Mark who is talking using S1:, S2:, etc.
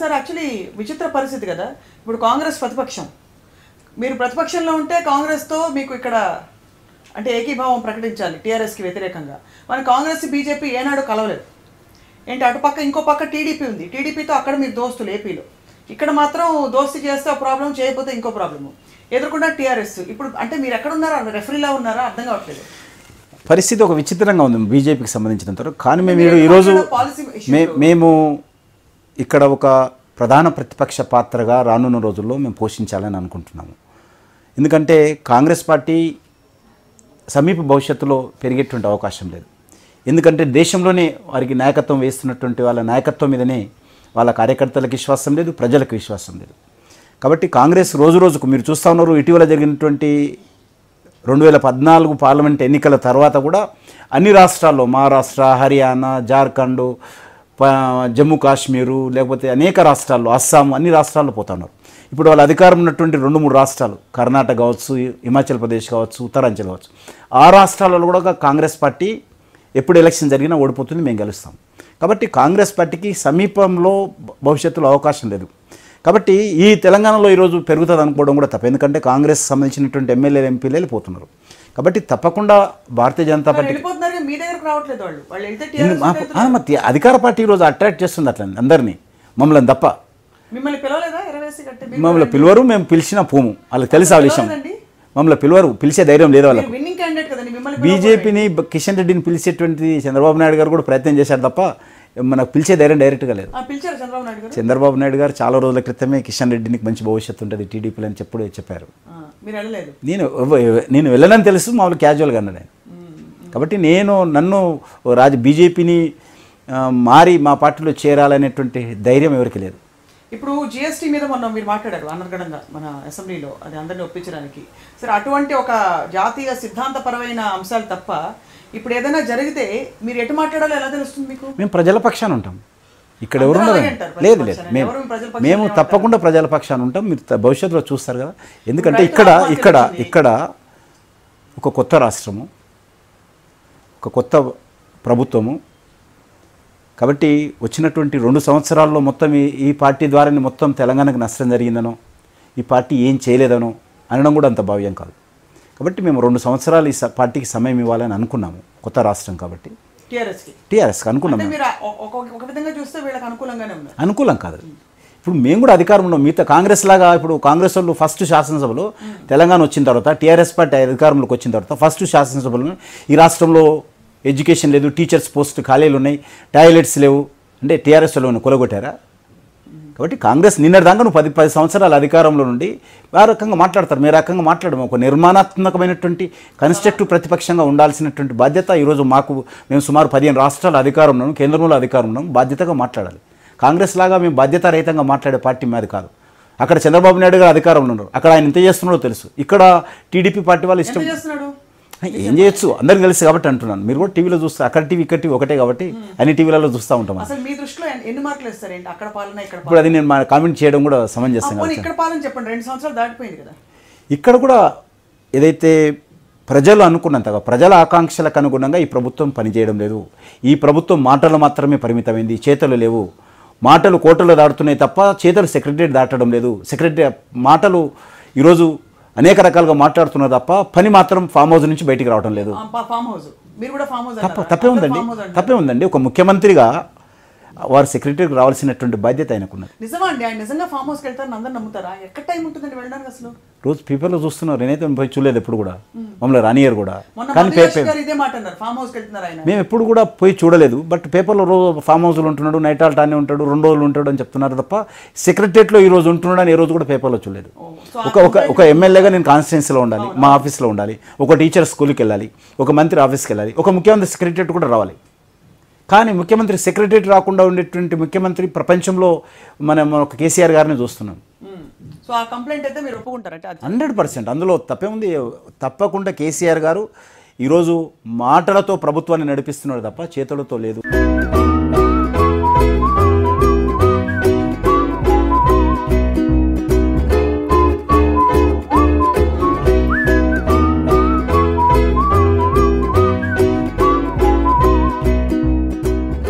S1: Sir actually విచిత్ర పరిస్థితి కదా, ఇప్పుడు కాంగ్రెస్ ప్రతిపక్షం, మీరు ప్రతిపక్షంలో ఉంటే కాంగ్రెస్తో మీకు ఇక్కడ అంటే ఏకీభావం ప్రకటించాలి టీఆర్ఎస్కి వ్యతిరేకంగా. మన కాంగ్రెస్ బీజేపీ ఏనాడు కలవలేదు. ఏంటి అటుపక్క ఇంకో పక్క టీడీపీ ఉంది, టీడీపీతో అక్కడ మీరు దోస్తులు ఏపీలో, ఇక్కడ మాత్రం దోస్తీ చేస్తే ఒక ప్రాబ్లం, చేయకపోతే ఇంకో ప్రాబ్లము ఎదుర్కొన్న టీఆర్ఎస్. ఇప్పుడు అంటే మీరు ఎక్కడ ఉన్నారా, రెఫరీలా ఉన్నారా అర్థం కావట్లేదు.
S2: పరిస్థితి ఒక విచిత్రంగా ఉంది బీజేపీకి సంబంధించినంత. కానీ మేము ఈరోజు మేము ఇక్కడ ఒక ప్రధాన ప్రతిపక్ష పాత్రగా రానున్న రోజుల్లో మేము పోషించాలని అనుకుంటున్నాము. ఎందుకంటే కాంగ్రెస్ పార్టీ సమీప భవిష్యత్తులో పెరిగేటువంటి అవకాశం లేదు. ఎందుకంటే దేశంలోనే వారికి నాయకత్వం వేస్తున్నటువంటి వాళ్ళ నాయకత్వం మీదనే వాళ్ళ కార్యకర్తలకు విశ్వాసం లేదు, ప్రజలకు విశ్వాసం లేదు. కాబట్టి కాంగ్రెస్ రోజు రోజుకు మీరు చూస్తూ ఉన్నారు. ఇటీవల జరిగినటువంటి 2014 పార్లమెంట్ ఎన్నికల తర్వాత కూడా అన్ని రాష్ట్రాల్లో మహారాష్ట్ర, హర్యానా, జార్ఖండ్, జమ్మూ కాశ్మీరు, లేకపోతే అనేక రాష్ట్రాల్లో, అస్సాం, అన్ని రాష్ట్రాల్లో పోతున్నారు. ఇప్పుడు వాళ్ళ అధికారం ఉన్నటువంటి 2-3 రాష్ట్రాలు, కర్ణాటక కావచ్చు, హిమాచల్ ప్రదేశ్ కావచ్చు, ఉత్తరాంచల్ కావచ్చు, ఆ రాష్ట్రాలలో కూడా కాంగ్రెస్ పార్టీ ఎప్పుడు ఎలక్షన్ జరిగినా ఓడిపోతుంది, మేము గెలుస్తాం. కాబట్టి కాంగ్రెస్ పార్టీకి సమీపంలో భవిష్యత్తులో అవకాశం లేదు. కాబట్టి ఈ తెలంగాణలో ఈరోజు పెరుగుతుంది అనుకోవడం కూడా తప్ప. ఎందుకంటే కాంగ్రెస్ సంబంధించినటువంటి ఎమ్మెల్యేలు, ఎంపీలు వెళ్ళిపోతున్నారు. కాబట్టి తప్పకుండా భారతీయ జనతా పార్టీ అధికార పార్టీ ఈరోజు అట్రాక్ట్ చేస్తుంది అట్లా అందరినీ, మమ్మల్ని తప్ప. మమ్మల్ని పిలువరు, మేము పిలిచిన పోము. వాళ్ళకి తెలుసు ఆ విషయం. మమ్మల్ని పిలువరు, పిలిచే ధైర్యం లేదు వాళ్ళకి. బీజేపీని, కిషన్ రెడ్డిని పిలిచేటువంటి చంద్రబాబు నాయుడు గారు కూడా ప్రయత్నం చేశారు తప్ప మనకు పిలిచే ధైర్యం డైరెక్ట్గా లేదు. చంద్రబాబు నాయుడు గారు చాలా రోజుల క్రితమే కిషన్ రెడ్డికి మంచి భవిష్యత్తు ఉంటుంది టీడీపీలో అని చెప్పారు. నేను వెళ్ళనని తెలుసు, మామూలు క్యాజువల్గా అన్నాడు ఆయన. కాబట్టి నన్ను బీజేపీని మారి మా పార్టీలో చేరాలనేటువంటి ధైర్యం ఎవరికి లేదు.
S1: ఇప్పుడు జిఎస్టీ మీద మొన్న మీరు మాట్లాడారు అనర్గణంగా మన అసెంబ్లీలో, అది అందరినీ ఒప్పించడానికి. సరే, అటువంటి ఒక జాతీయ సిద్ధాంతపరమైన అంశాలు తప్ప ఇప్పుడు ఏదైనా జరిగితే మీరు ఎటు మాట్లాడాలో ఎలా తెలుస్తుంది మీకు?
S2: మేము ప్రజల పక్షాన ఉంటాం. ఇక్కడ ఎవరు ఉండరు. లేదు లేదు, మేము తప్పకుండా ప్రజల పక్షాన ఉంటాం. మీరు భవిష్యత్తులో చూస్తారు కదా. ఎందుకంటే ఇక్కడ ఒక కొత్త రాష్ట్రము, ఒక కొత్త ప్రభుత్వము. కాబట్టి వచ్చినటువంటి 2 సంవత్సరాల్లో మొత్తం ఈ పార్టీ ద్వారానే మొత్తం తెలంగాణకు నష్టం జరిగిందనో, ఈ పార్టీ ఏం చేయలేదనో అనడం కూడా అంత భావ్యం కాదు. కాబట్టి మేము 2 సంవత్సరాలు ఈ పార్టీకి సమయం ఇవ్వాలని అనుకున్నాము. కొత్త రాష్ట్రం కాబట్టి టీఆర్ఎస్కి అనుకున్నాము. అనుకూలం కాదు. ఇప్పుడు మేము కూడా అధికారం ఉన్నాం. మిగతా కాంగ్రెస్ లాగా ఇప్పుడు కాంగ్రెస్ వాళ్ళు ఫస్ట్ శాసనసభలో తెలంగాణ వచ్చిన తర్వాత, టీఆర్ఎస్ పార్టీ అధికారంలోకి వచ్చిన తర్వాత ఫస్ట్ శాసనసభలో ఈ రాష్ట్రంలో ఎడ్యుకేషన్ లేదు, టీచర్స్ పోస్ట్ ఖాళీలు ఉన్నాయి, టాయిలెట్స్ లేవు అంటే టీఆర్ఎస్ వాళ్ళు కొలగొట్టారా? కాబట్టి కాంగ్రెస్ నిన్నటిదాకా నువ్వు 10 సంవత్సరాల అధికారంలో నుండి ఆ రకంగా మాట్లాడతారు. మీరు రకంగా మాట్లాడము. ఒక నిర్మాణాత్మకమైనటువంటి కన్స్ట్రక్టివ్ ప్రతిపక్షంగా ఉండాల్సినటువంటి బాధ్యత ఈరోజు మేము సుమారు 15 రాష్ట్రాల అధికారం ఉన్నాము, కేంద్రంలో అధికారం ఉన్నాము. బాధ్యతగా మాట్లాడాలి. కాంగ్రెస్ లాగా మేము బాధ్యతారహితంగా మాట్లాడే పార్టీ మాది కాదు. అక్కడ చంద్రబాబు నాయుడు గారు అధికారంలో ఉన్నారు, అక్కడ ఆయన ఎంత చేస్తున్నాడో తెలుసు. ఇక్కడ టీడీపీ పార్టీ వాళ్ళు ఇష్టం ఏం చేయొచ్చు అందరికి తెలుసు కాబట్టి అంటున్నాను. మీరు కూడా టీవీలో చూస్తారు, అక్కడ టీవీ ఇక్కడ టీవీ ఒకటే కాబట్టి అన్ని టీవీలలో చూస్తూ ఉంటాం. ఇప్పుడు అది నేను మా కామెంట్ చేయడం కూడా సమంజసం. ఇక్కడ కూడా ఏదైతే ప్రజలు అనుకున్నంతగా ప్రజల ఆకాంక్షలకు అనుగుణంగా ఈ ప్రభుత్వం పనిచేయడం లేదు. ఈ ప్రభుత్వం మాటలు మాత్రమే పరిమితమైంది, చేతలు లేవు. మాటలు కోటలు దాటుతున్నాయి తప్ప చేతలు సెక్రటరీ దాటడం లేదు. సెక్రటరీ మాటలు ఈరోజు అనేక రకాలుగా మాట్లాడుతున్నారు తప్ప పని మాత్రం ఫామ్ హౌస్ నుంచి బయటికి రావడం లేదు. తప్పే ఉందండి. ఒక ముఖ్యమంత్రిగా వారు సెక్రటరీకి రావాల్సినటువంటి బాధ్యత ఆయనకున్నది. రోజు పేపర్లో చూస్తున్నారు. నేనైతే పోయి చూడలేదు ఎప్పుడు కూడా, మమ్మల్ని రానియర్ కూడా. కానీ మేము ఎప్పుడు కూడా పోయి చూడలేదు. బట్ పేపర్లో రోజు ఫామ్ హౌస్లో ఉంటున్నాడు, నైట్ ఆల్ట్ అనే ఉంటాడు, 2 రోజులు ఉంటాడు అని చెప్తున్నారు తప్ప సెక్రటరియట్లో ఈ రోజు ఉంటున్నాడు అని ఏ రోజు కూడా పేపర్లో చూడలేదు. ఒక ఎమ్మెల్యేగా నేను కాన్స్టిట్యున్సీలో ఉండాలి, మా ఆఫీస్లో ఉండాలి, ఒక టీచర్ స్కూల్కి వెళ్ళాలి, ఒక మంత్రి ఆఫీస్కి వెళ్ళాలి, ఒక ముఖ్యమంత్రి సెక్రటరియట్ కూడా రావాలి. కానీ ముఖ్యమంత్రి సెక్రటరియట్ రాకుండా ఉండేటువంటి ముఖ్యమంత్రి ప్రపంచంలో మనం ఒక కేసీఆర్ గారిని చూస్తున్నాం.
S1: సో ఆ కంప్లైంట్ అయితే మీరు ఒప్పుకుంటారంటే
S2: 100% అందులో తప్పే ఉంది. తప్పకుండా కేసీఆర్ గారు ఈరోజు మాటలతో ప్రభుత్వాన్ని నడిపిస్తున్నాడు తప్ప చేతులతో లేదు.